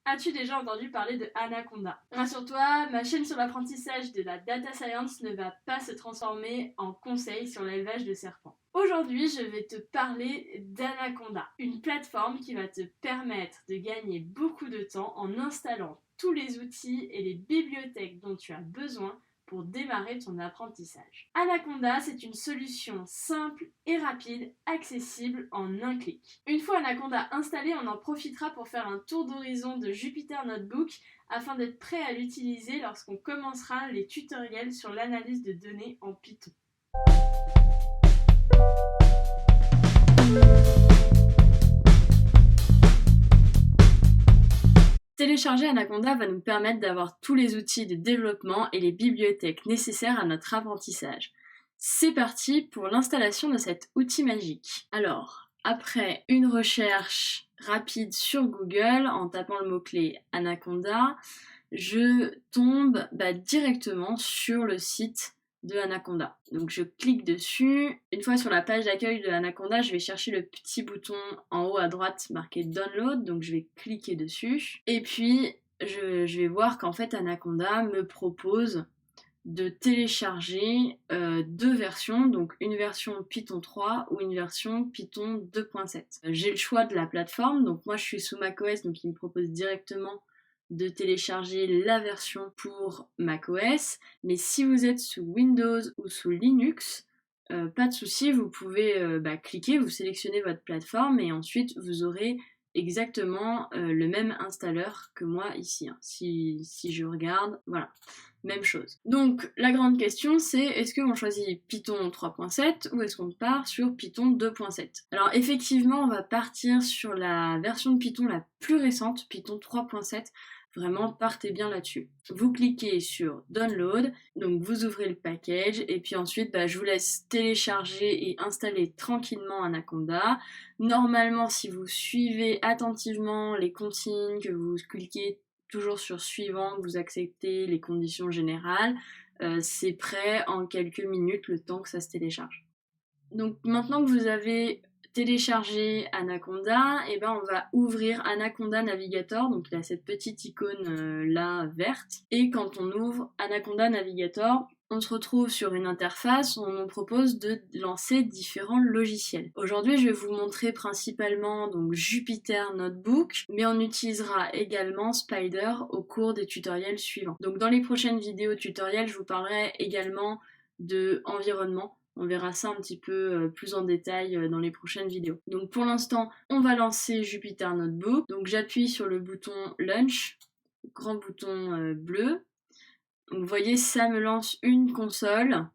As-tu déjà entendu parler de Anaconda? Rassure-toi, ma chaîne sur l'apprentissage de la data science ne va pas se transformer en conseil sur l'élevage de serpents. Aujourd'hui, je vais te parler d'Anaconda, une plateforme qui va te permettre de gagner beaucoup de temps en installant tous les outils et les bibliothèques dont tu as besoin pour démarrer ton apprentissage. Anaconda, c'est une solution simple et rapide, accessible en un clic. Une fois Anaconda installé, on en profitera pour faire un tour d'horizon de Jupyter Notebook afin d'être prêt à l'utiliser lorsqu'on commencera les tutoriels sur l'analyse de données en Python. Télécharger Anaconda va nous permettre d'avoir tous les outils de développement et les bibliothèques nécessaires à notre apprentissage. C'est parti pour l'installation de cet outil magique. Alors, après une recherche rapide sur Google en tapant le mot-clé Anaconda, je tombe directement sur le site de Anaconda. Donc je clique dessus. Une fois sur la page d'accueil de Anaconda, je vais chercher le petit bouton en haut à droite marqué Download. Donc je vais cliquer dessus. Et puis je vais voir qu'en fait Anaconda me propose de télécharger deux versions, donc une version Python 3 ou une version Python 2.7. J'ai le choix de la plateforme, donc moi je suis sous macOS, donc il me propose directement de télécharger la version pour macOS, mais si vous êtes sous Windows ou sous Linux, pas de souci, vous pouvez cliquer, vous sélectionnez votre plateforme et ensuite vous aurez exactement le même installeur que moi ici. Si je regarde, voilà, même chose. Donc la grande question c'est est-ce qu'on choisit Python 3.7 ou est-ce qu'on part sur Python 2.7? Alors effectivement on va partir sur la version de Python la plus récente, Python 3.7. Vraiment, partez bien là-dessus. Vous cliquez sur Download, donc vous ouvrez le package, et puis ensuite, je vous laisse télécharger et installer tranquillement Anaconda. Normalement, si vous suivez attentivement les consignes, que vous cliquez toujours sur Suivant, que vous acceptez les conditions générales, c'est prêt en quelques minutes, le temps que ça se télécharge. Donc maintenant que vous avez télécharger Anaconda, et on va ouvrir Anaconda Navigator, donc il a cette petite icône là verte, et quand on ouvre Anaconda Navigator, on se retrouve sur une interface où on nous propose de lancer différents logiciels. Aujourd'hui, je vais vous montrer principalement donc Jupyter Notebook, mais on utilisera également Spyder au cours des tutoriels suivants. Donc dans les prochaines vidéos tutoriels, je vous parlerai également de environnement. On verra ça un petit peu plus en détail dans les prochaines vidéos. Donc pour l'instant, on va lancer Jupyter Notebook. Donc j'appuie sur le bouton Launch, grand bouton bleu. Donc vous voyez, ça me lance une console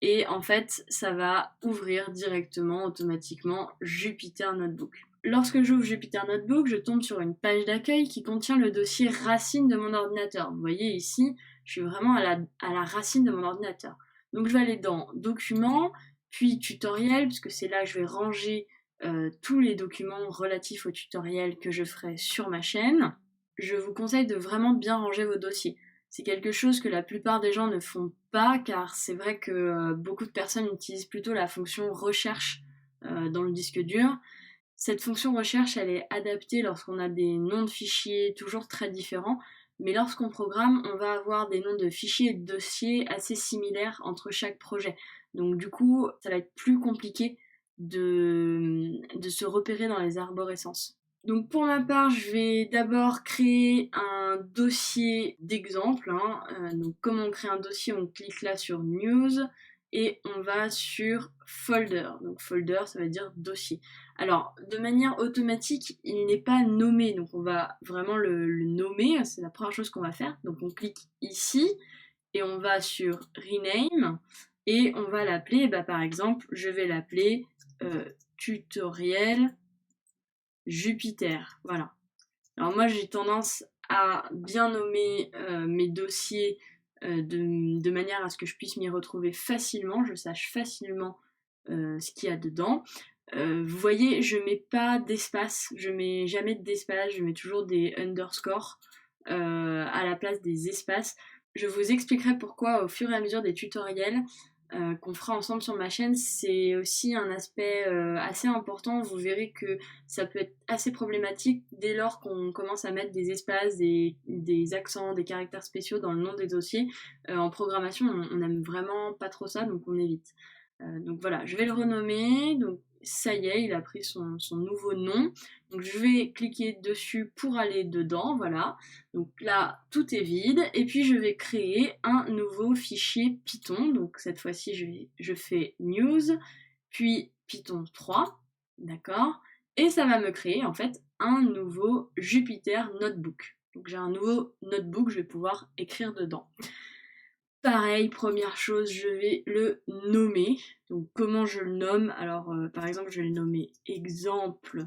et en fait, ça va ouvrir directement, automatiquement, Jupyter Notebook. Lorsque j'ouvre Jupyter Notebook, je tombe sur une page d'accueil qui contient le dossier racine de mon ordinateur. Vous voyez ici, je suis vraiment à la racine de mon ordinateur. Donc je vais aller dans Documents, puis Tutoriel, puisque c'est là que je vais ranger tous les documents relatifs au tutoriel que je ferai sur ma chaîne. Je vous conseille de vraiment bien ranger vos dossiers. C'est quelque chose que la plupart des gens ne font pas, car c'est vrai que beaucoup de personnes utilisent plutôt la fonction recherche dans le disque dur. Cette fonction recherche, elle est adaptée lorsqu'on a des noms de fichiers toujours très différents, mais lorsqu'on programme, on va avoir des noms de fichiers et de dossiers assez similaires entre chaque projet. Donc du coup, ça va être plus compliqué de se repérer dans les arborescences. Donc pour ma part, je vais d'abord créer un dossier d'exemple. Donc comment on crée un dossier? On clique là sur News et on va sur Folder. Donc Folder, ça veut dire dossier. Alors de manière automatique, il n'est pas nommé, donc on va vraiment le nommer. C'est la première chose qu'on va faire. Donc on clique ici et on va sur Rename et on va l'appeler, par exemple, je vais l'appeler tutoriel Jupyter, voilà. Alors moi j'ai tendance à bien nommer mes dossiers de manière à ce que je puisse m'y retrouver facilement, je sache facilement ce qu'il y a dedans. Vous voyez, je mets pas d'espace, je mets jamais d'espace, je mets toujours des underscores à la place des espaces. Je vous expliquerai pourquoi au fur et à mesure des tutoriels. qu'on fera ensemble sur ma chaîne, c'est aussi un aspect assez important. Vous verrez que ça peut être assez problématique dès lors qu'on commence à mettre des espaces, des accents, des caractères spéciaux dans le nom des dossiers. En programmation, on n'aime vraiment pas trop ça, donc on évite. Donc voilà, je vais le renommer. Donc ça y est, il a pris son nouveau nom. Donc je vais cliquer dessus pour aller dedans, voilà. Donc là, tout est vide. Et puis je vais créer un nouveau fichier Python. Donc cette fois-ci, je fais news, puis Python 3, d'accord. Et ça va me créer en fait un nouveau Jupyter Notebook. Donc j'ai un nouveau notebook, je vais pouvoir écrire dedans. Pareil, première chose, je vais le nommer. Donc comment je le nomme? Alors par exemple, je vais le nommer exemple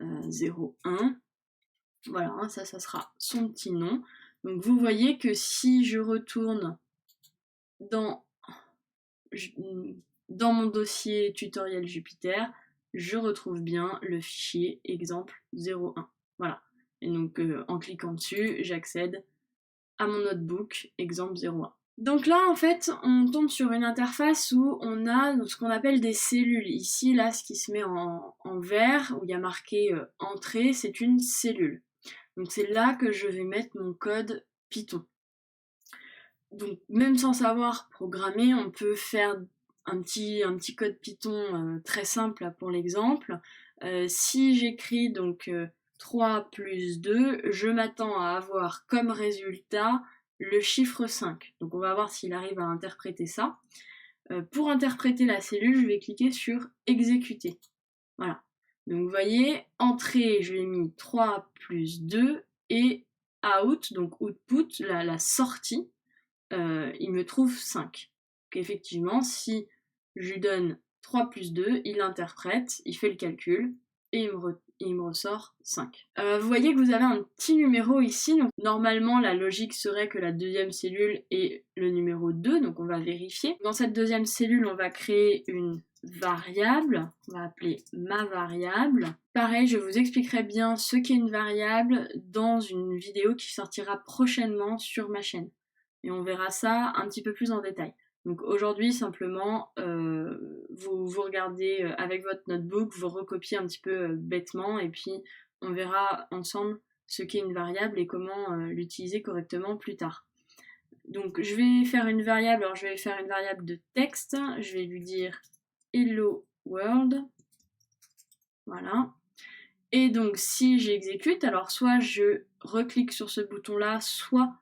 01. Voilà, hein, ça sera son petit nom. Donc vous voyez que si je retourne dans mon dossier tutoriel Jupyter, je retrouve bien le fichier exemple 01. Voilà. Et donc en cliquant dessus, j'accède à mon notebook exemple 01. Donc là, en fait, on tombe sur une interface où on a ce qu'on appelle des cellules. Ici, là, ce qui se met en vert, où il y a marqué entrée, c'est une cellule. Donc c'est là que je vais mettre mon code Python. Donc même sans savoir programmer, on peut faire un petit code Python très simple pour l'exemple. Si j'écris donc 3 plus 2, je m'attends à avoir comme résultat le chiffre 5. Donc on va voir s'il arrive à interpréter ça. Pour interpréter la cellule, je vais cliquer sur exécuter. Voilà. Donc vous voyez, entrée, je lui ai mis 3 plus 2 et out, donc output, la sortie, il me trouve 5. Donc effectivement, si je lui donne 3 plus 2, il interprète, il fait le calcul et il me ressort 5. Vous voyez que vous avez un petit numéro ici, donc normalement la logique serait que la deuxième cellule est le numéro 2, donc on va vérifier. Dans cette deuxième cellule, on va créer une variable, on va appeler ma variable. Pareil, je vous expliquerai bien ce qu'est une variable dans une vidéo qui sortira prochainement sur ma chaîne. Et on verra ça un petit peu plus en détail. Donc aujourd'hui, simplement, vous regardez avec votre notebook, vous recopiez un petit peu bêtement, et puis on verra ensemble ce qu'est une variable et comment l'utiliser correctement plus tard. Donc je vais faire une variable, alors je vais faire une variable de texte, je vais lui dire Hello World, voilà. Et donc si j'exécute, alors soit je reclique sur ce bouton-là, soit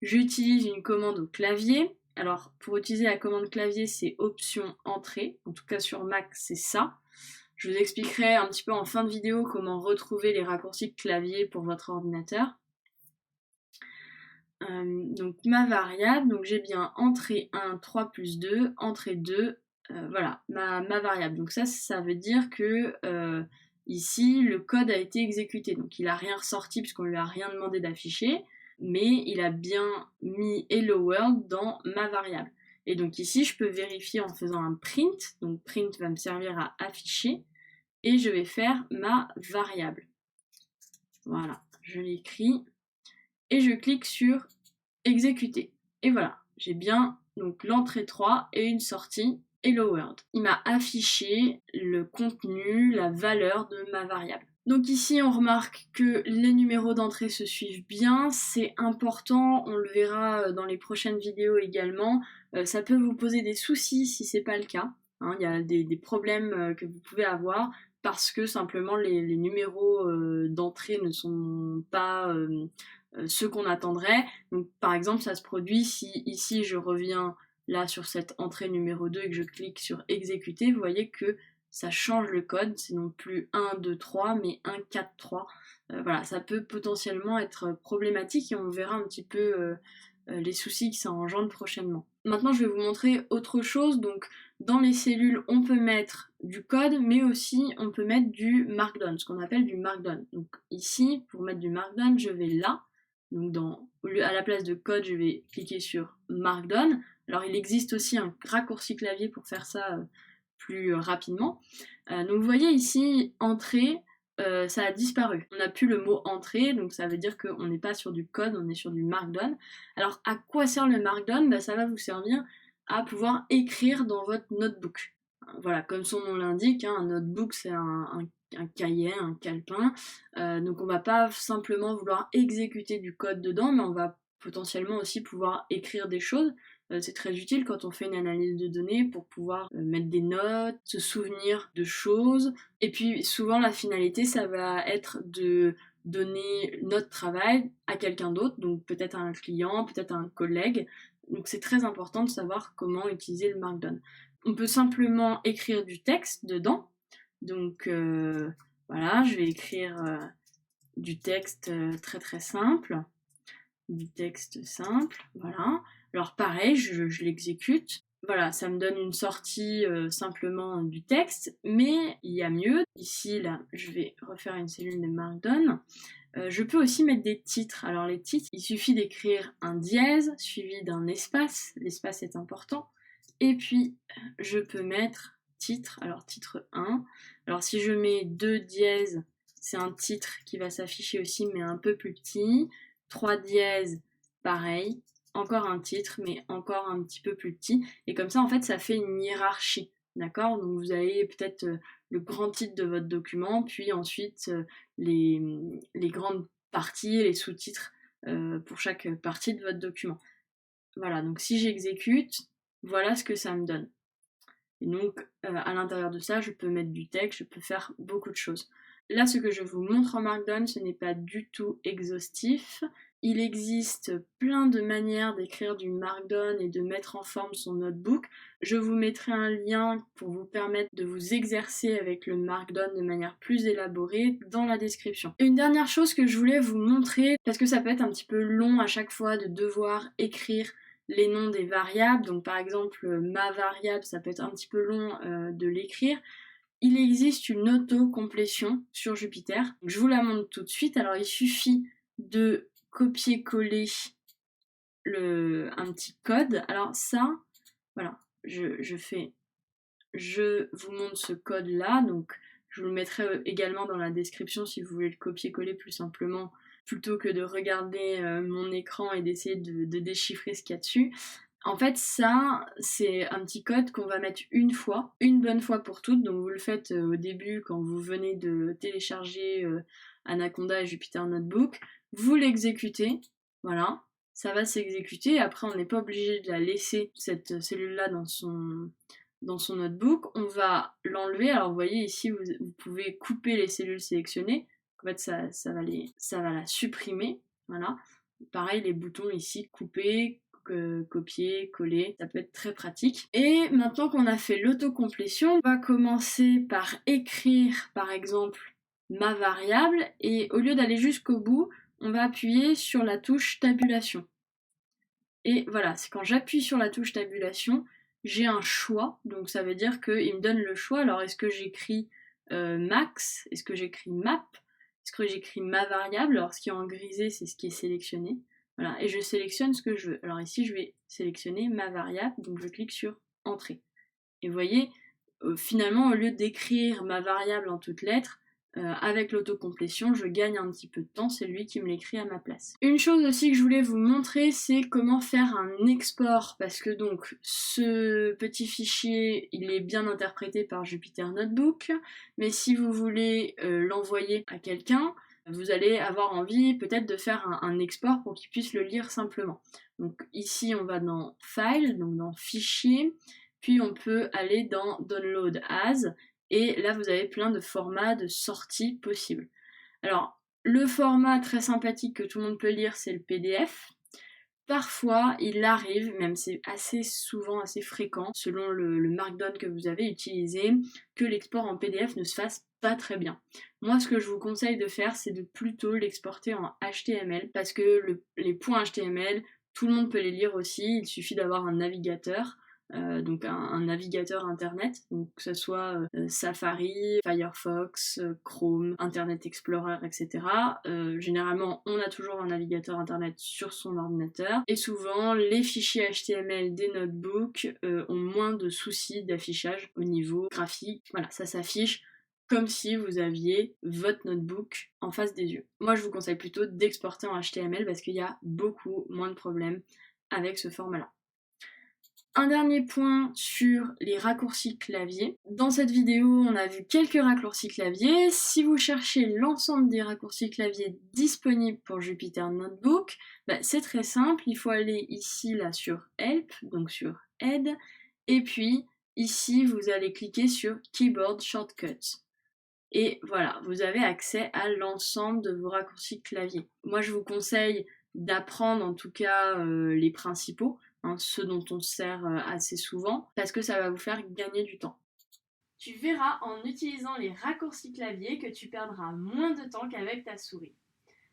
j'utilise une commande au clavier. Alors pour utiliser la commande clavier, c'est option entrée, en tout cas sur Mac c'est ça. Je vous expliquerai un petit peu en fin de vidéo comment retrouver les raccourcis de clavier pour votre ordinateur. Donc ma variable, donc j'ai bien entrée 1, 3 plus 2, entrée 2, voilà, ma variable. Donc ça veut dire que ici, le code a été exécuté. Donc il n'a rien ressorti puisqu'on lui a rien demandé d'afficher, mais il a bien mis Hello World dans ma variable. Et donc ici, je peux vérifier en faisant un print. Donc print va me servir à afficher. Et je vais faire ma variable. Voilà, je l'écris. Et je clique sur exécuter. Et voilà, j'ai bien donc l'entrée 3 et une sortie Hello World. Il m'a affiché le contenu, la valeur de ma variable. Donc ici on remarque que les numéros d'entrée se suivent bien, c'est important, on le verra dans les prochaines vidéos également. Ça peut vous poser des soucis si c'est pas le cas. Hein, il y a des problèmes que vous pouvez avoir parce que simplement les numéros d'entrée ne sont pas ce qu'on attendrait. Donc par exemple ça se produit si ici je reviens là sur cette entrée numéro 2 et que je clique sur exécuter, vous voyez que ça change le code, c'est non plus 1, 2, 3 mais 1, 4, 3. Voilà, ça peut potentiellement être problématique et on verra un petit peu les soucis que ça engendre prochainement. Maintenant je vais vous montrer autre chose. Donc dans les cellules on peut mettre du code mais aussi on peut mettre du markdown, ce qu'on appelle du markdown. Donc ici pour mettre du markdown je vais là. Donc à la place de code, je vais cliquer sur Markdown. Alors il existe aussi un raccourci clavier pour faire ça plus rapidement. Donc vous voyez ici, entrée, ça a disparu. On n'a plus le mot entrée, donc ça veut dire qu'on n'est pas sur du code, on est sur du Markdown. Alors à quoi sert le Markdown? Ça va vous servir à pouvoir écrire dans votre notebook. Voilà, comme son nom l'indique, un notebook c'est un cahier, un calepin, donc on va pas simplement vouloir exécuter du code dedans, mais on va potentiellement aussi pouvoir écrire des choses. C'est très utile quand on fait une analyse de données pour pouvoir mettre des notes, se souvenir de choses. Et puis souvent la finalité, ça va être de donner notre travail à quelqu'un d'autre, donc peut-être à un client, peut-être à un collègue. Donc c'est très important de savoir comment utiliser le Markdown. On peut simplement écrire du texte dedans. Donc voilà, je vais écrire du texte très très simple. Du texte simple, voilà. Alors pareil, je l'exécute. Voilà, ça me donne une sortie simplement du texte, mais il y a mieux. Ici, là, je vais refaire une cellule de Markdown. Je peux aussi mettre des titres. Alors les titres, il suffit d'écrire un dièse suivi d'un espace. L'espace est important. Et puis, je peux mettre titre. Alors titre 1. Alors si je mets 2 dièses, c'est un titre qui va s'afficher aussi, mais un peu plus petit. 3 dièses, pareil, encore un titre, mais encore un petit peu plus petit. Et comme ça, en fait, ça fait une hiérarchie, d'accord? Donc vous avez peut-être le grand titre de votre document, puis ensuite les grandes parties, les sous-titres pour chaque partie de votre document. Voilà, donc si j'exécute, voilà ce que ça me donne. Et donc, à l'intérieur de ça, je peux mettre du texte, je peux faire beaucoup de choses. Là, ce que je vous montre en Markdown, ce n'est pas du tout exhaustif. Il existe plein de manières d'écrire du Markdown et de mettre en forme son notebook. Je vous mettrai un lien pour vous permettre de vous exercer avec le Markdown de manière plus élaborée dans la description. Et une dernière chose que je voulais vous montrer, parce que ça peut être un petit peu long à chaque fois de devoir écrire les noms des variables, donc par exemple ma variable, ça peut être un petit peu long de l'écrire. Il existe une auto-complétion sur Jupyter. Je vous la montre tout de suite. Alors il suffit de copier-coller un petit code. Alors ça, voilà, je vous montre ce code-là. Donc je vous le mettrai également dans la description si vous voulez le copier-coller plus simplement, plutôt que de regarder mon écran et d'essayer de déchiffrer ce qu'il y a dessus. En fait, ça, c'est un petit code qu'on va mettre une fois, une bonne fois pour toutes. Donc vous le faites au début quand vous venez de télécharger Anaconda et Jupyter Notebook. Vous l'exécutez, voilà, ça va s'exécuter. Après, on n'est pas obligé de la laisser, cette cellule-là, dans son notebook. On va l'enlever. Alors vous voyez ici, vous pouvez couper les cellules sélectionnées. En fait, ça va la supprimer, voilà. Pareil, les boutons ici, couper, copier, coller, ça peut être très pratique. Et maintenant qu'on a fait l'autocomplétion, on va commencer par écrire par exemple ma variable et au lieu d'aller jusqu'au bout, on va appuyer sur la touche tabulation. Et voilà, c'est quand j'appuie sur la touche tabulation, j'ai un choix, donc ça veut dire qu'il me donne le choix. Alors est-ce que j'écris max, est-ce que j'écris map, est-ce que j'écris ma variable? Alors ce qui est en grisé, c'est ce qui est sélectionné. Voilà, et je sélectionne ce que je veux. Alors ici, je vais sélectionner ma variable, donc je clique sur Entrée. Et vous voyez, finalement, au lieu d'écrire ma variable en toutes lettres, avec l'autocomplétion, je gagne un petit peu de temps, c'est lui qui me l'écrit à ma place. Une chose aussi que je voulais vous montrer, c'est comment faire un export, parce que donc ce petit fichier, il est bien interprété par Jupyter Notebook, mais si vous voulez l'envoyer à quelqu'un, vous allez avoir envie peut-être de faire un export pour qu'il puisse le lire simplement. Donc ici, on va dans File, donc dans Fichier, puis on peut aller dans Download As, et là vous avez plein de formats de sortie possibles. Alors, le format très sympathique que tout le monde peut lire, c'est le PDF. Parfois, il arrive, même c'est assez souvent, assez fréquent, selon le Markdown que vous avez utilisé, que l'export en PDF ne se fasse pas très bien. Moi, ce que je vous conseille de faire, c'est de plutôt l'exporter en HTML, parce que les points HTML, tout le monde peut les lire aussi, il suffit d'avoir un navigateur, donc un navigateur internet, donc que ce soit Safari, Firefox, Chrome, Internet Explorer, etc. Généralement, on a toujours un navigateur internet sur son ordinateur, et souvent, les fichiers HTML des notebooks ont moins de soucis d'affichage au niveau graphique. Voilà, ça s'affiche comme si vous aviez votre notebook en face des yeux. Moi, je vous conseille plutôt d'exporter en HTML parce qu'il y a beaucoup moins de problèmes avec ce format-là. Un dernier point sur les raccourcis clavier. Dans cette vidéo, on a vu quelques raccourcis clavier. Si vous cherchez l'ensemble des raccourcis clavier disponibles pour Jupyter Notebook, c'est très simple. Il faut aller ici là sur Help, donc sur Aide, et puis ici vous allez cliquer sur Keyboard Shortcuts. Et voilà, vous avez accès à l'ensemble de vos raccourcis clavier. Moi, je vous conseille d'apprendre en tout cas les principaux, ceux dont on se sert assez souvent, parce que ça va vous faire gagner du temps. Tu verras en utilisant les raccourcis clavier que tu perdras moins de temps qu'avec ta souris.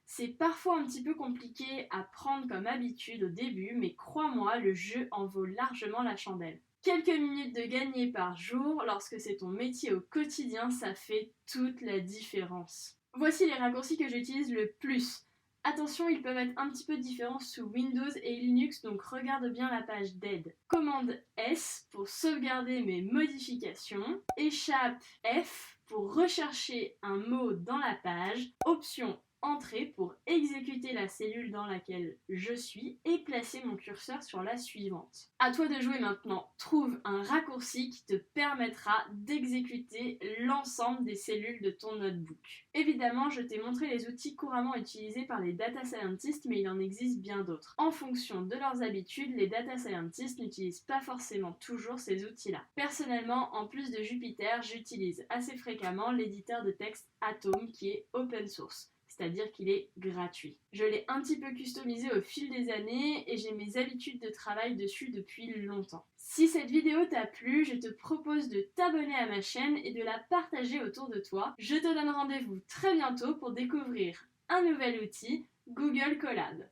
C'est parfois un petit peu compliqué à prendre comme habitude au début, mais crois-moi, le jeu en vaut largement la chandelle. Quelques minutes de gagner par jour, lorsque c'est ton métier au quotidien, ça fait toute la différence. Voici les raccourcis que j'utilise le plus. Attention, ils peuvent être un petit peu différents sous Windows et Linux, donc regarde bien la page d'aide. Commande S pour sauvegarder mes modifications. Échappe F pour rechercher un mot dans la page. Option Entrée pour exécuter la cellule dans laquelle je suis et placer mon curseur sur la suivante. À toi de jouer maintenant. Trouve un raccourci qui te permettra d'exécuter l'ensemble des cellules de ton notebook. Évidemment, je t'ai montré les outils couramment utilisés par les data scientists, mais il en existe bien d'autres. En fonction de leurs habitudes, les data scientists n'utilisent pas forcément toujours ces outils-là. Personnellement, en plus de Jupyter, j'utilise assez fréquemment l'éditeur de texte Atom qui est open source. C'est-à-dire qu'il est gratuit. Je l'ai un petit peu customisé au fil des années et j'ai mes habitudes de travail dessus depuis longtemps. Si cette vidéo t'a plu, je te propose de t'abonner à ma chaîne et de la partager autour de toi. Je te donne rendez-vous très bientôt pour découvrir un nouvel outil, Google Colab.